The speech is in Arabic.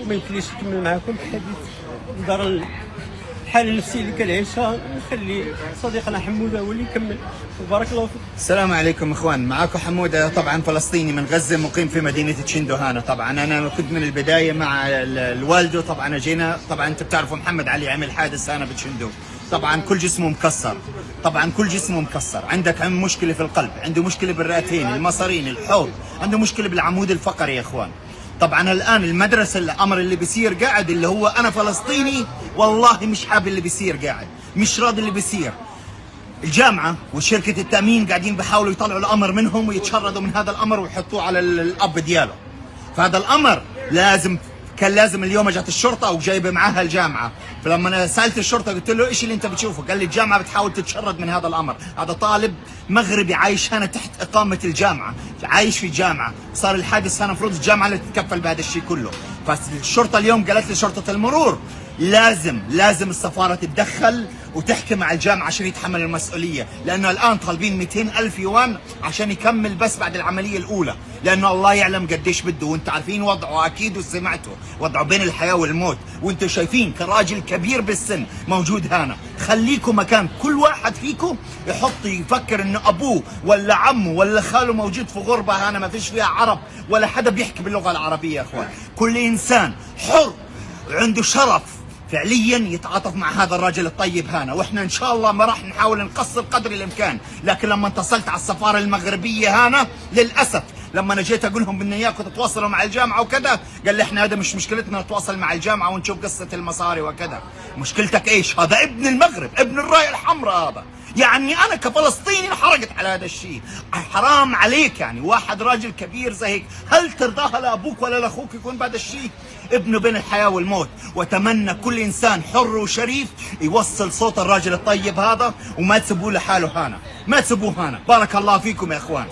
وما يمكنليش نكمل معكم الحديث دار الحاله النفسيه اللي كنعيشها. نخلي صديقنا حموده هو اللي يكمل. وبارك الله فيك. السلام عليكم اخوان، معكم حموده طبعا فلسطيني من غزه مقيم في مدينه تشندو هانا. طبعا انا كنت من البدايه مع الوالده. طبعا اجينا، طبعا انتم بتعرفوا محمد علي عمل حادث هنا بتشندو. طبعا كل جسمه مكسر، طبعا كل جسمه مكسر. عندك مشكله في القلب، عنده مشكله بالرئتين، المصارين، الحوض، عنده مشكله بالعمود الفقري يا اخوان. طبعا الان المدرسه الامر اللي بيصير قاعد اللي هو انا فلسطيني والله مش حابب اللي بيصير، قاعد مش راضي اللي بيصير. الجامعه وشركه التامين قاعدين بيحاولوا يطلعوا الامر منهم ويتشردوا من هذا الامر ويحطوه على الاب دياله. فهذا الامر كان لازم اليوم اجت الشرطه وجايبه معاها الجامعه. فلما انا سالت الشرطه قلت له ايش اللي انت بتشوفه؟ قال لي الجامعه بتحاول تتشرد من هذا الامر. هذا طالب مغربي عايش هنا تحت اقامه الجامعه، عايش في الجامعه، صار الحادث هنا، المفروض الجامعه اللي تتكفل بهذا الشيء كله. فالشرطه اليوم قالت لي شرطه المرور لازم السفاره تتدخل وتحكي مع الجامعه عشان يتحمل المسؤوليه، لانه الان طالبين 200,000 يوان عشان يكمل بس بعد العمليه الاولى، لانه الله يعلم قديش بده. وانتم عارفين وضعه اكيد وسمعتوا وضعه بين الحياه والموت، وانتم شايفين كراجل كبير بالسن موجود هنا. خليكم مكان كل واحد فيكم يفكر انه ابوه ولا عمه ولا خاله موجود في غربه هنا ما فيش فيها عرب ولا حدا بيحكي باللغه العربيه يا اخوان. كل انسان حر عنده شرف فعليا يتعاطف مع هذا الرجل الطيب هنا. واحنا ان شاء الله ما راح نحاول نقصر قدر الامكان، لكن لما اتصلت على السفاره المغربيه هنا للاسف لما انا جيت اقول لهم بدنا اياكم تتواصلوا مع الجامعه وكذا، قال لي احنا هذا مش مشكلتنا نتواصل مع الجامعه ونشوف قصه المصاري وكذا. مشكلتك ايش؟ هذا ابن المغرب، ابن الرايه الحمراء هذا. يعني انا كفلسطيني انحرقت على هذا الشيء. حرام عليك يعني واحد راجل كبير زي هيك، هل ترضاها لابوك ولا لاخوك يكون بهذا الشيء؟ ابنه بين الحياه والموت. واتمنى كل انسان حر وشريف يوصل صوت الراجل الطيب هذا وما تسيبوه لحاله هنا، ما تسيبوه هنا. بارك الله فيكم يا اخوان.